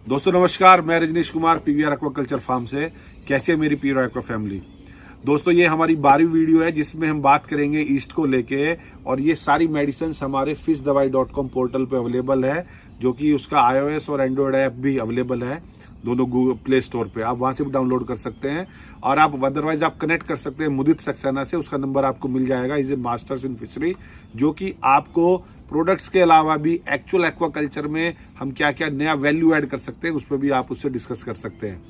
दोस्तों नमस्कार, मैं Rajnish Kumar PVR aquaculture farm से। कैसे है मेरी पीवीआर एक्वा फैमिली। दोस्तों ये हमारी 12वीं वीडियो है जिसमें हम बात करेंगे ईस्ट को लेके, और ये सारी मेडिसिन हमारे fishdawai.com पोर्टल पे अवेलेबल है, जो कि उसका iOS और एंड्रॉयड ऐप भी अवेलेबल है दोनों गूगल प्ले स्टोर पे। आप वहां से भी डाउनलोड कर सकते हैं, और आप अदरवाइज आप कनेक्ट कर सकते हैं मुदित सक्सेना से। उसका नंबर आपको मिल जाएगा। Is a masters in fishery, जो कि आपको प्रोडक्ट्स के अलावा भी एक्चुअल एक्वाकल्चर में हम क्या क्या नया वैल्यू ऐड कर सकते हैं उस पर भी आप उससे डिस्कस कर सकते हैं।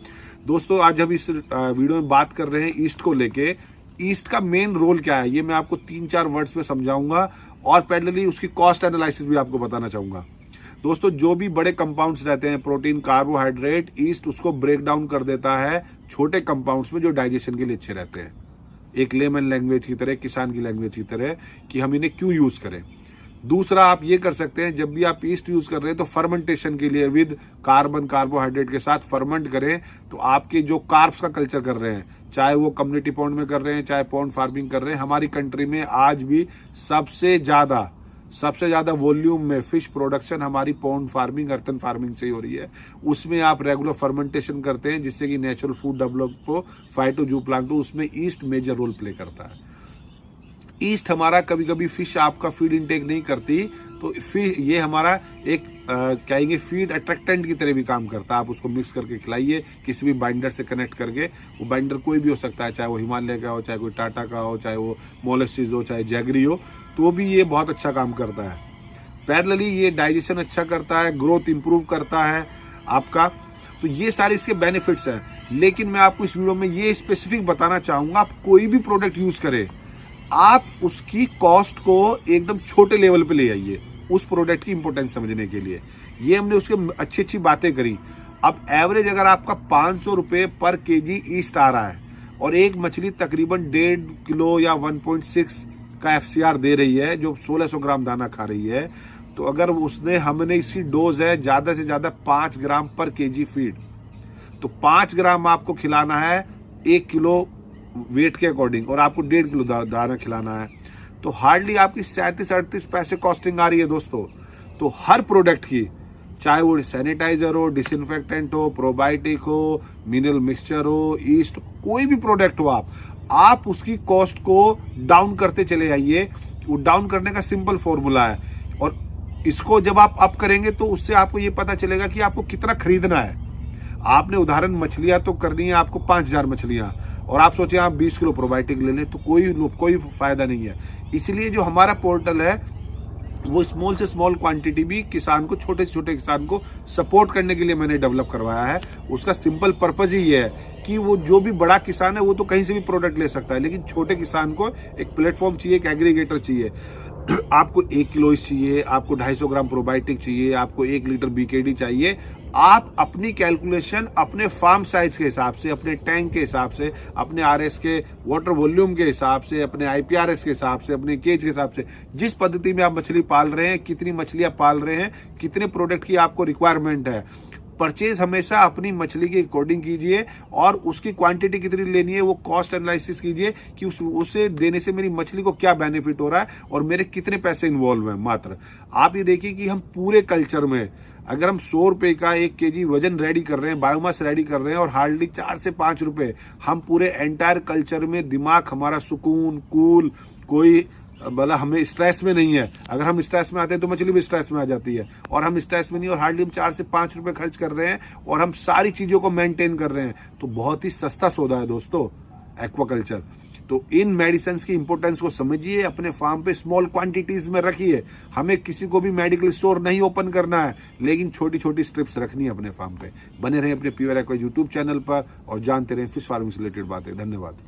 दोस्तों आज हम इस वीडियो में बात कर रहे हैं ईस्ट को लेके। ईस्ट का मेन रोल क्या है ये मैं आपको 3-4 वर्ड्स में समझाऊंगा, और पैरेलली उसकी कॉस्ट एनालिसिस भी आपको बताना चाहूंगा। दोस्तों जो भी बड़े कंपाउंड्स रहते हैं, प्रोटीन, कार्बोहाइड्रेट, ईस्ट उसको ब्रेक डाउन कर देता है छोटे कंपाउंड्स में जो डाइजेशन के लिए अच्छे रहते हैं। एक लेमन लैंग्वेज की तरह, किसान की लैंग्वेज की तरह, कि हम इन्हें क्यों यूज करें। दूसरा आप ये कर सकते हैं, जब भी आप ईस्ट यूज कर रहे हैं तो फर्मेंटेशन के लिए विद कार्बन कार्बोहाइड्रेट के साथ फर्मेंट करें, तो आपके जो कार्ब्स का कल्चर कर रहे हैं, चाहे वो कम्युनिटी पॉन्ड में कर रहे हैं, चाहे पॉन्ड फार्मिंग कर रहे हैं, हमारी कंट्री में आज भी सबसे ज्यादा वॉल्यूम में फिश प्रोडक्शन हमारी पॉन्ड फार्मिंग, अर्थन फार्मिंग से ही हो रही है। उसमें आप रेगुलर फर्मेंटेशन करते हैं जिससे कि नेचुरल फूड डेवलप हो, फाइटोजूप्लांक्टन, उसमें ईस्ट मेजर रोल प्ले करता है। ईस्ट हमारा कभी कभी फिश आपका फीड इनटेक नहीं करती, तो फिर ये हमारा एक कहेंगे फीड अट्रैक्टेंट की तरह भी काम करता है। आप उसको मिक्स करके खिलाइए किसी भी बाइंडर से कनेक्ट करके। वो बाइंडर कोई भी हो सकता है, चाहे वो हिमालय का हो, चाहे कोई टाटा का हो, चाहे वो मोलेसिस हो, चाहे जैगरी हो, तो भी ये बहुत अच्छा काम करता है। पैरेलली ये डाइजेशन अच्छा करता है, ग्रोथ इंप्रूव करता है आपका। तो ये सारे इसके बेनिफिट्स हैं। लेकिन मैं आपको इस वीडियो में ये स्पेसिफिक बताना चाहूंगा, आप कोई भी प्रोडक्ट यूज करें, आप उसकी कॉस्ट को एकदम छोटे लेवल पे ले आइए उस प्रोडक्ट की इंपोर्टेंस समझने के लिए। ये हमने उसके अच्छी बातें करी। अब एवरेज अगर आपका 500 रुपए पर केजी ईस्ट आ रहा है, और एक मछली तकरीबन 1.5 किलो या 1.6 का FCR दे रही है, जो 1600 ग्राम दाना खा रही है, तो अगर हमने इसी डोज है ज्यादा से ज्यादा 5 ग्राम पर केजी फीड, तो 5 ग्राम आपको खिलाना है 1 किलो वेट के अकॉर्डिंग, और आपको 1.5 किलो दाना खिलाना है, तो हार्डली आपकी 37-38 पैसे कॉस्टिंग आ रही है दोस्तों। तो हर प्रोडक्ट की, चाहे वो सैनिटाइजर हो, डिसइंफेक्टेंट हो, प्रोबायोटिक हो, मिनरल मिक्सचर हो, ईस्ट, कोई भी प्रोडक्ट हो, आप उसकी कॉस्ट को डाउन करते चले जाइए। वो डाउन करने का सिंपल फॉर्मूला है, और इसको जब आप अप करेंगे तो उससे आपको ये पता चलेगा कि आपको कितना खरीदना है। आपने उदाहरण मछलियां तो करनी है आपको 5000 मछलियां, और आप सोचे आप 20 किलो प्रोबायोटिक ले लें, तो कोई फायदा नहीं है। इसलिए जो हमारा पोर्टल है वो स्मॉल से स्मॉल क्वांटिटी भी किसान को, छोटे से छोटे किसान को सपोर्ट करने के लिए मैंने डेवलप करवाया है। उसका सिंपल पर्पज ही ये है कि वो जो भी बड़ा किसान है वो तो कहीं से भी प्रोडक्ट ले सकता है, लेकिन छोटे किसान को एक प्लेटफॉर्म चाहिए, एक एग्रीगेटर चाहिए। आपको 1 किलो चाहिए, आपको 250 ग्राम प्रोबायोटिक चाहिए, आपको 1 लीटर BKD चाहिए। आप अपनी कैलकुलेशन अपने फार्म साइज के हिसाब से, अपने टैंक के हिसाब से, अपने RS के वाटर वॉल्यूम के हिसाब से, अपने IPRS के हिसाब से, अपने केज के हिसाब से, जिस पद्धति में आप मछली पाल रहे हैं, कितनी मछलियां पाल रहे हैं, कितने प्रोडक्ट की आपको रिक्वायरमेंट है, परचेज हमेशा अपनी मछली के अकॉर्डिंग कीजिए, और उसकी क्वांटिटी कितनी लेनी है वो कॉस्ट एनालिसिस कीजिए कि उसे देने से मेरी मछली को क्या बेनिफिट हो रहा है और मेरे कितने पैसे इन्वॉल्व हैं। मात्र आप ये देखिए कि हम पूरे कल्चर में अगर हम 100 रुपए का 1 केजी वजन रेडी कर रहे हैं, बायोमास रेडी कर रहे हैं, और हार्डली 4 से 5 रुपए हम पूरे एंटायर कल्चर में, दिमाग हमारा सुकून, कूल, कोई भला हमें स्ट्रेस में नहीं है। अगर हम स्ट्रेस में आते हैं तो मछली भी स्ट्रेस में आ जाती है, और हम स्ट्रेस में नहीं, और हार्डली हम 4 से 5 रुपए खर्च कर रहे हैं, और हम सारी चीजों को मेंटेन कर रहे हैं। तो बहुत ही सस्ता सौदा है दोस्तों एक्वाकल्चर। तो इन मेडिसिन की इंपोर्टेंस को समझिए, अपने फार्म पे स्मॉल क्वांटिटीज में रखिए। हमें किसी को भी मेडिकल स्टोर नहीं ओपन करना है, लेकिन छोटी छोटी स्ट्रिप्स रखनी है अपने फार्म पे। बने रहें अपने पीवीआर एक्वा यूट्यूब चैनल पर, और जानते रहें फिश फार्मिंग से रिलेटेड बातें। धन्यवाद।